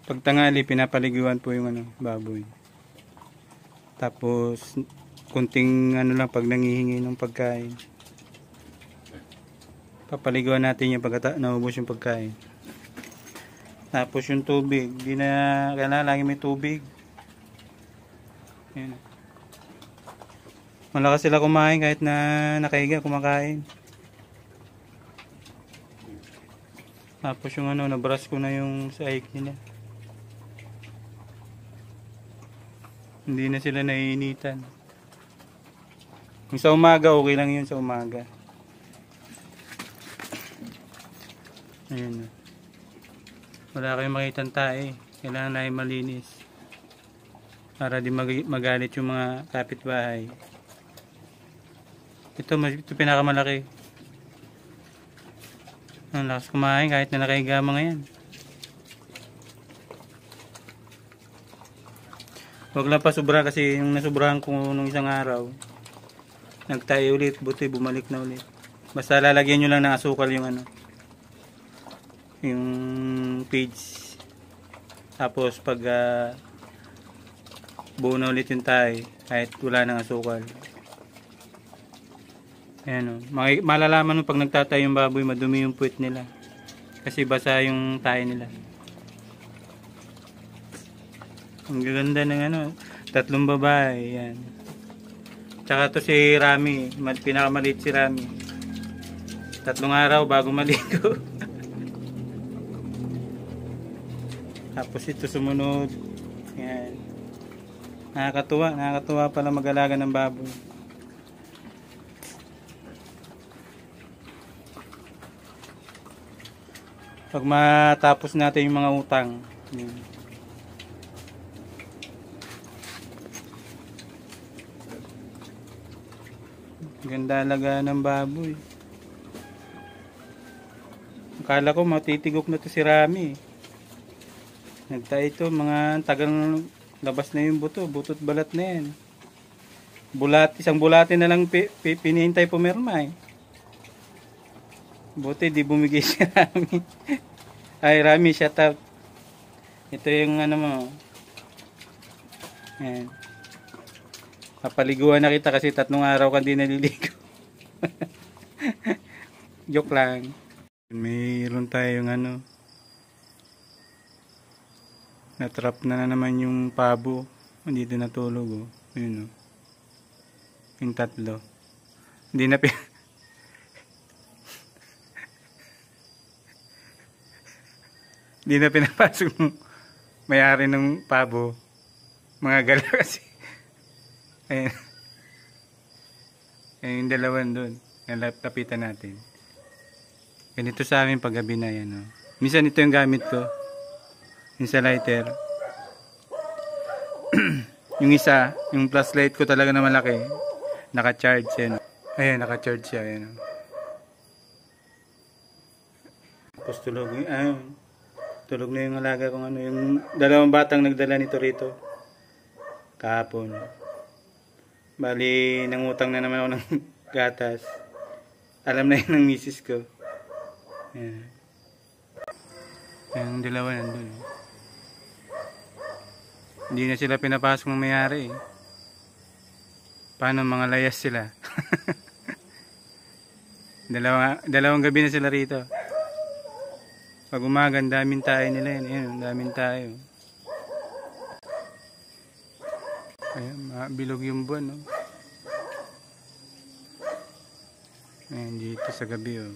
Pag tanghali, pinapaliguan po yung baboy. Tapos, kunting lang pag nangihingi ng pagkain. Papaliguan natin yung pagka naubos yung pagkain. Tapos yung tubig, di na kailangan lagi may tubig. Ayan. Malakas sila kumain kahit na nakahiga kumakain. Tapos yung nabrush ko na yung sahig nila. Hindi na sila naiinitan. Yung sa umaga, okay lang yun sa umaga. Ayan. Wala kayong makitang tae. Kailangan na malinis. Para di magalit yung mga kapitbahay. Ito pinakamalaki. Ang lakas kumain kahit na nakahiga mga yan. Huwag lang pa sobra kasi yung nasubrahan ko nung isang araw. Nagtayo ulit, buti bumalik na ulit. Basta lalagyan nyo lang ng asukal yung yung page. Tapos pag buo na ulit yung tayo kahit wala ng asukal. Ayan o. Malalaman mo pag nagtatay yung baboy, madumi yung puwet nila. Kasi basa yung tayo nila. Ang gaganda ng 3 babae. Yan. Tsaka to si Rami. Pinakamaliit si Rami. 3 araw bago maligo. Tapos ito sumunod. Yan. Nakakatuwa pala mag-alaga ng baboy. Pag matapos natin yung mga utang. Yan. Ganda alaga ng baboy. Akala ko matitigok na to si Rami. Nagtayo ito, mga tagal labas na yung butot balat na yan. Isang bulate na lang pinihintay pumirma eh. Buti di bumigay si Rami. Ay Rami, shout out. Ito yung mo. Ayan. Kapaliguan na kita kasi 3 araw ka di naliligo. Joke lang. Mayroon tayong natrap na naman yung pabo. Hindi din natulog oh. Yun oh. Yung 3. Hindi na hindi na pinapasok ng may-ari ng pabo. Mga gala kasi. Ayan. Ayan yung 2 doon. Nalapitan natin. Ganito sa amin paggabi na yan. Oh. Minsan ito yung gamit ko. Yung sa lighter. Yung isa, yung flashlight ko talaga na malaki. Naka-charge yan. Ayan, naka-charge siya. Ayan. Tapos tulog. Ayun. Tulog na yung alaga kong yung 2 batang nagdala nito rito. Kahapon. Bali, nangutang na naman ako ng gatas. Alam na yun ng misis ko. Ayan. Yung 2 nandun. Hindi na sila pinapasok ng may-ari. Paano mga layas sila? Dalawang gabi na sila rito. Pag umaga, daming tayo nila yun. Ayan, daming tayo. Ayan, bilog yung buwan, no? Ayan, dito sa gabi, oh.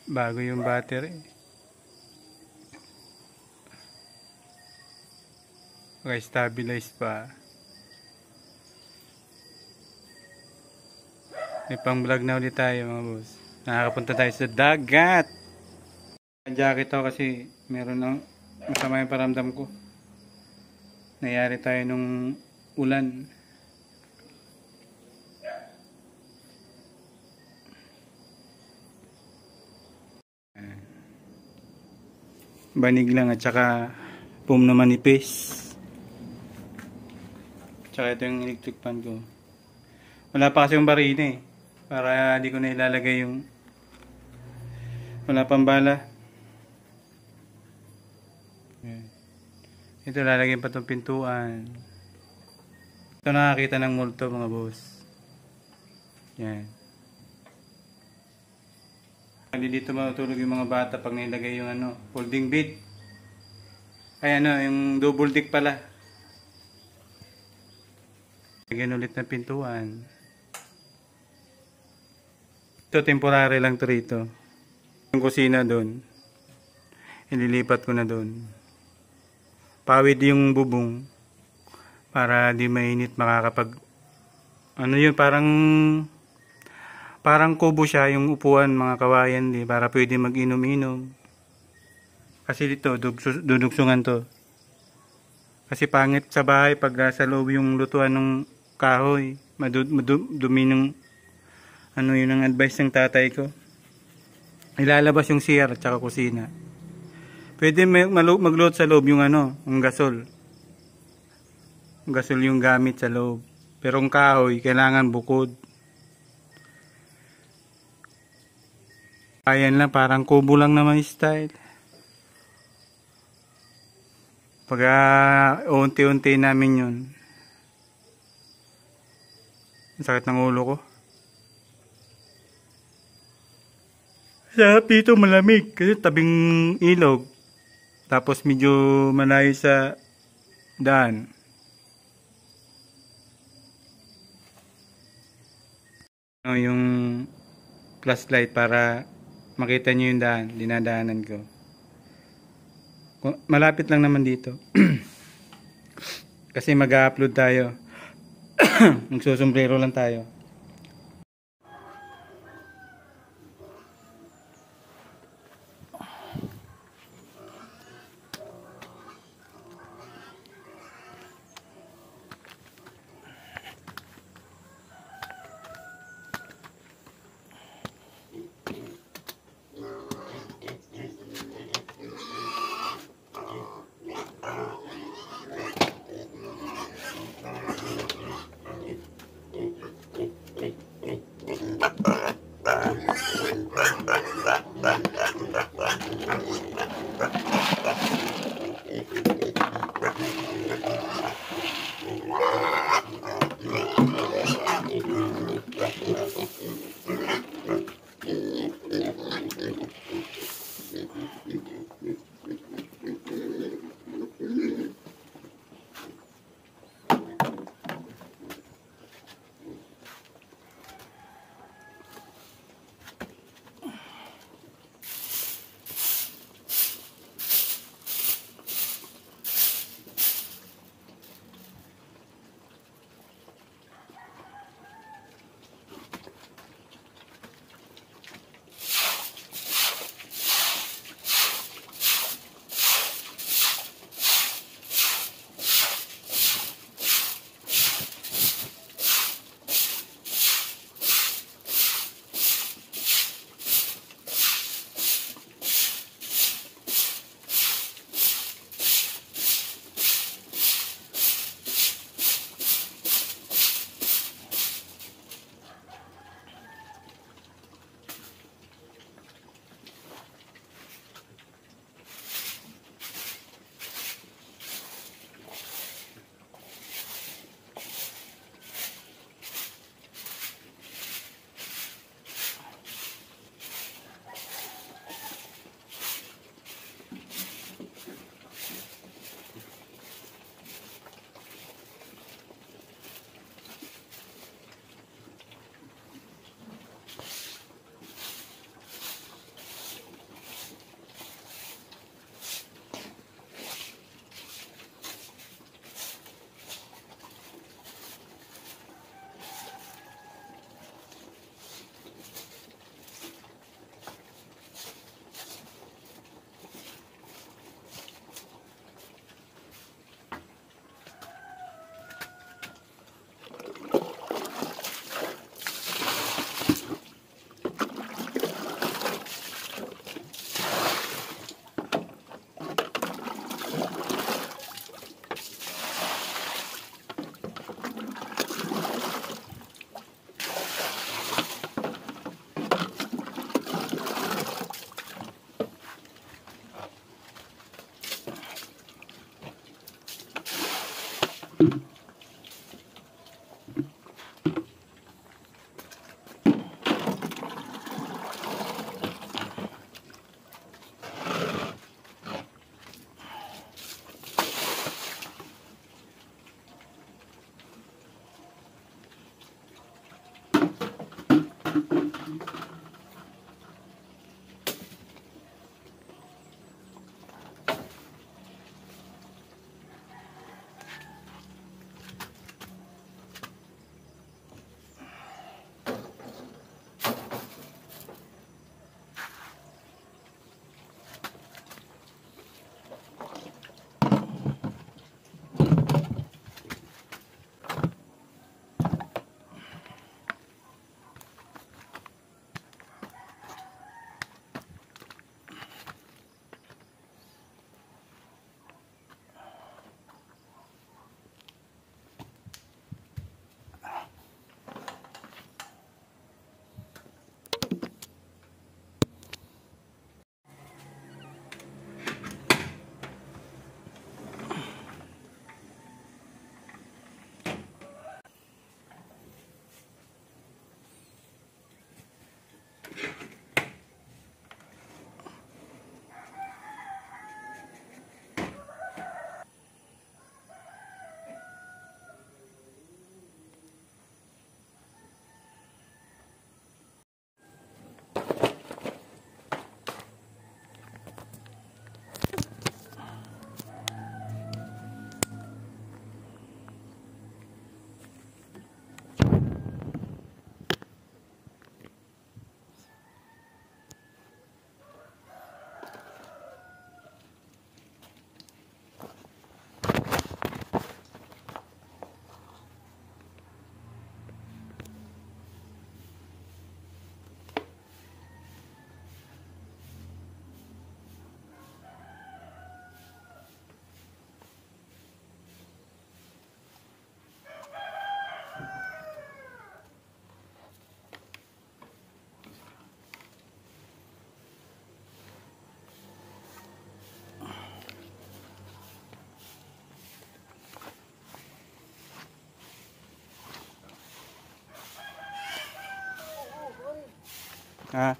Bago yung battery. Okay, stabilized pa. May pang vlog na ulit tayo mga boss. Nakakapunta tayo sa dagat. Ang jacket ako kasi meron ng masama yung paramdam ko. Nayari tayo nung ulan. Banig lang at saka foam na manipis. Tsaka ito yung electric fan ko. Wala pa kasi yung barina eh. Para di ko na ilalagay yung... Wala pang bala. Yan. Ito lalagyan pa itong pintuan. Ito nakakita ng multo mga boss. Yan. Hindi dito matutulog yung mga bata pag nilagay yung ano, folding bed. Ay ano, yung double deck pala. Lagyan ulit ng pintuan. Ito temporary lang to rito. Yung kusina doon. Ililipat ko na doon. Pawid yung bubong para di mainit makakapag ano yun parang kubo siya yung upuan mga kawayan di para pwede mag-inom-inom kasi dito dudugsungan to kasi pangit sa bahay pag sa loob yung lutuan ng kahoy madumi ng ano yun ang advice ng tatay ko ilalabas yung CR at saka kusina. Pwede magload sa loob yung ano, yung gasol. Yung gasol yung gamit sa loob. Pero yung kahoy, kailangan bukod. Ayan lang, parang kubo lang naman yung style. Pag unti-unti namin yun. Ang sakit ng ulo ko. Sa dito malamig kasi tabing ilog. Tapos medyo malayo sa daan. Yung flashlight para makita nyo yung daan, dinadaanan ko. Malapit lang naman dito. Kasi mag-upload tayo. Magsusombrero lang tayo.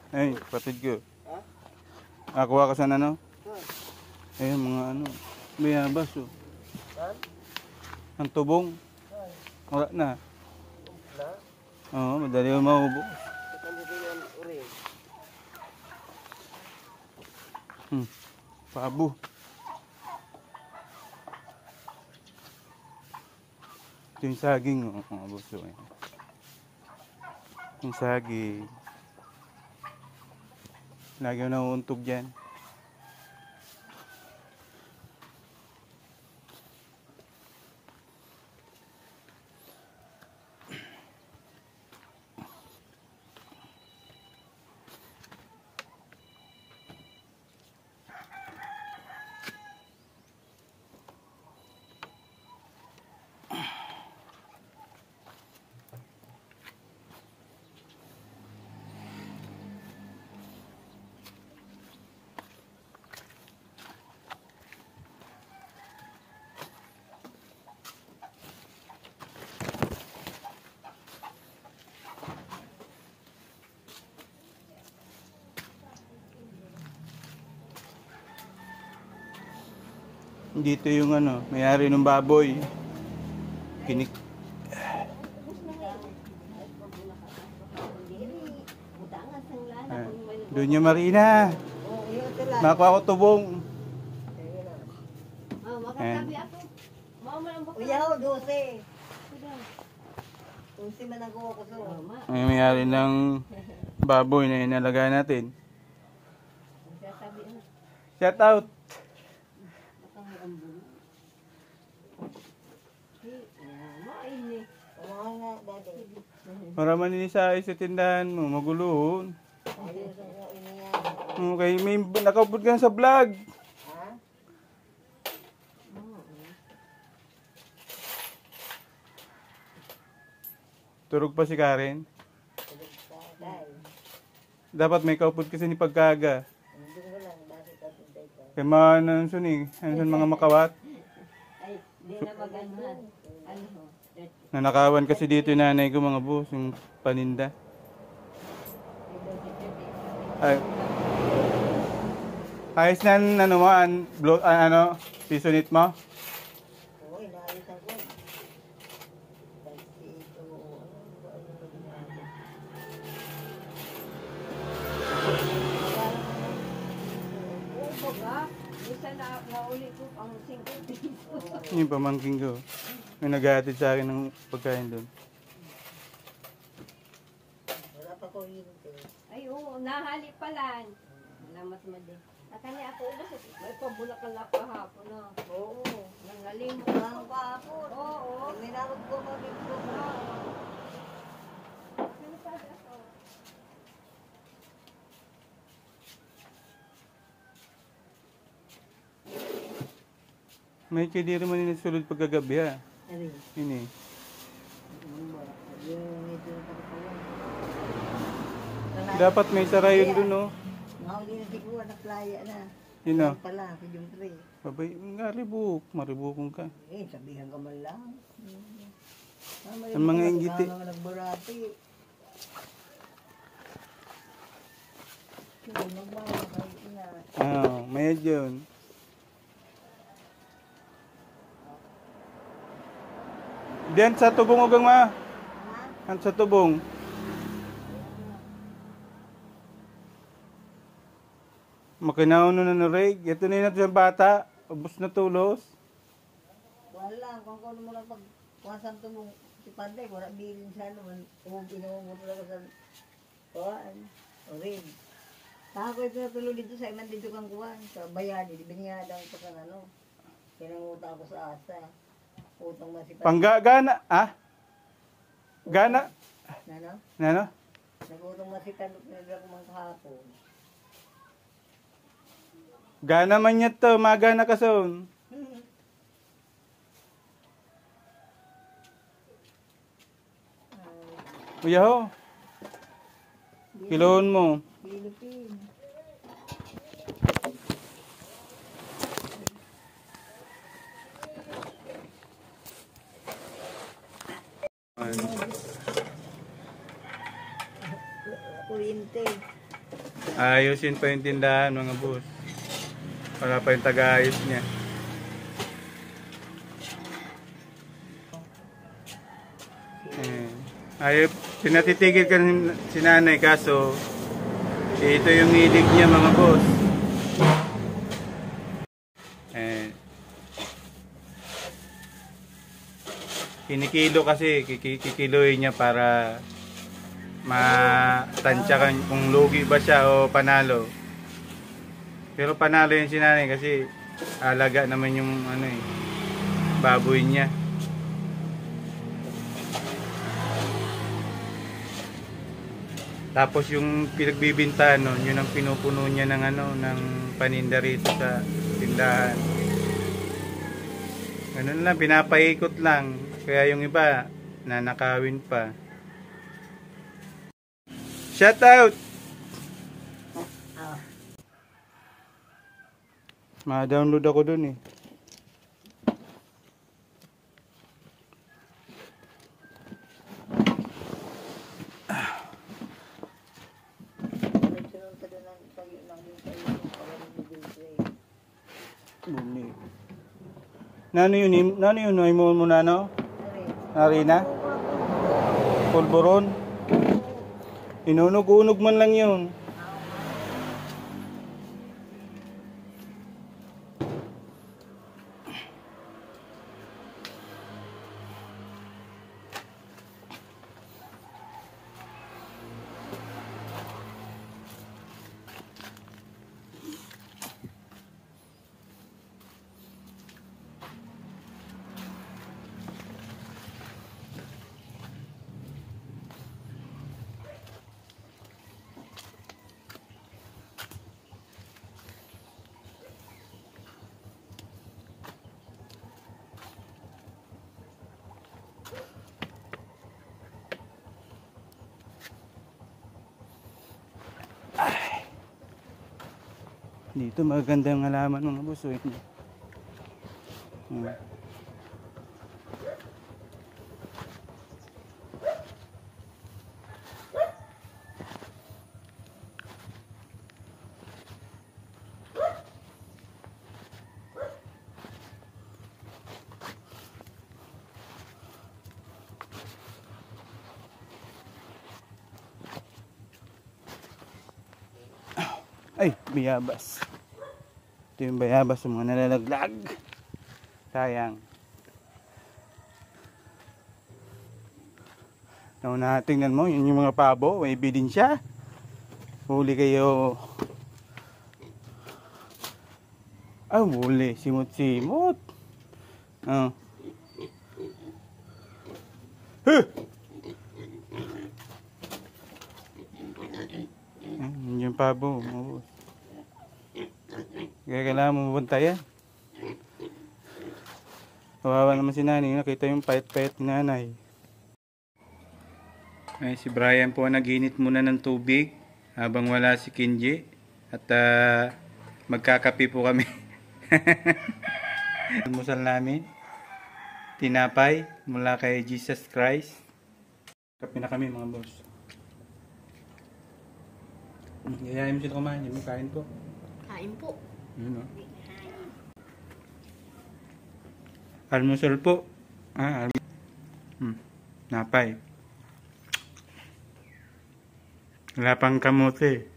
Ay, kapatid ko. Kuha ka sa ano? Ayun, mga ano. Mayabas, oh. Ang tubong. Wala na. Oo, madali mo maubo. Pabo. Ito yung saging, oh, mga boss. Yung saging. Lagi mo nauuntog dyan. Dito yung ano, may-ari ng baboy. Kinik. Doon yung Marina. Nakuha ko tubong. Makakabi ako. Uyaw, 12. 12 man ako ko so. May-ari ng baboy na inalaga natin. Shout out. Para maninisay sa tindahan mo, maguluhon. Okay, may nakaupod ka sa vlog. Turog pa si Karen. Dapat may kaupod kasi ni pagkaga. Kaya mga nansun mga makawat. Ay, di na magandang. Ano ho? Nanakawan kasi dito yung nanay ko mga boss, yung paninda. Ay. Ayos na ano mo, ano, seasonit mo? Oo, inaayos ako. Kasi ito, pang 5 piso. Yung pamangking ko. May naghahatid sa akin ng pagkain doon. Wala pa ko yun. Ay, oo, nahali pala. Salamat mo din. Akala ako ubos. May pabulakan lang kahapon na. Oo. Nangaling mo. Ang kapon. Oo. May narod ko kami ko. Ano pa ako? May kidiri man yung sulod pagkagabi ha. Ano yun? Ini. Dapat may sarayon doon no. Mahuli na si Kuya, naklaya na. Yun o. Yan pala, si Jumtre. Babay, nga ribuk. Maribukong ka. Sabihan ka man lang. Ang mga inggiti. Ang mga nagbarati. Magbawa kayo na. May yun. Diyan sa tubong ugang ma. Ang sa tubong. Makinauno na na Ray. Ito na yun natin sa bata. Ubus na tulos. Wala, kung ano mo lang pag kuwasan to mo si Panday, wala bilin sa ano, kung pinuha mo talaga sa kuwaan, o rin. Ako ito natuloy dito sa iman dito kang kuwaan, sa bayan, di binyadang pa kang ano, pinanguta ako sa asa, utang mo si Panday. Gana, ah? Gana? Ano? Ano? Nagutang mo si Tanok na nila kumang kahapon. Gana man niya to, magana ka son. Kuya ho. Kiloon mo. Philippine. Kuryente. Ayusin pa yung tindahan mga boss. Wala pa yung taga-ayos niya. Ay, pinatitigil ka si nanay kaso ito yung hilig niya mga boss. Kinikilo kasi, kikikiloy niya para matansya kung lugi ba siya o panalo. Pero panalo yung si nanay kasi alaga naman yung ano eh, baboy niya. Tapos yung pinagbibintahan nun, yun ang pinupuno niya ng ano, ng paninda rito sa tindahan. Ganun lang, pinapaikot lang. Kaya yung iba, nanakawin pa. Shout out! Ma-download ako dun eh. Bumi. Nano yun, ay mo na no? Narina? Pulburon? Inunog-unog man lang yun. Dito magandang halaman mga boss. Wait na. Ay, bayabas. Ito yung bayabas, yung mga nalalaglag. Sayang. Nauna, tingnan mo, yun yung mga pabo. May ebidensya. Huli kayo. Ah, huli. Simot-simot. Oh. Huh! Yun yung pabo. Oh. Kaya kailangan mo mabantayan. Kawawa naman si nanay. Nakita yung payat-payat ni nanay. Ay, si Brian po naginit muna ng tubig habang wala si Kenji. At magkakape po kami. Almusal namin. Tinapay mula kay Jesus Christ. Kape na kami mga boss. Yayain mo sila kumain. Yung kain po. Kain po. Yun o. Almusal po. Napay. Wala pang kamote.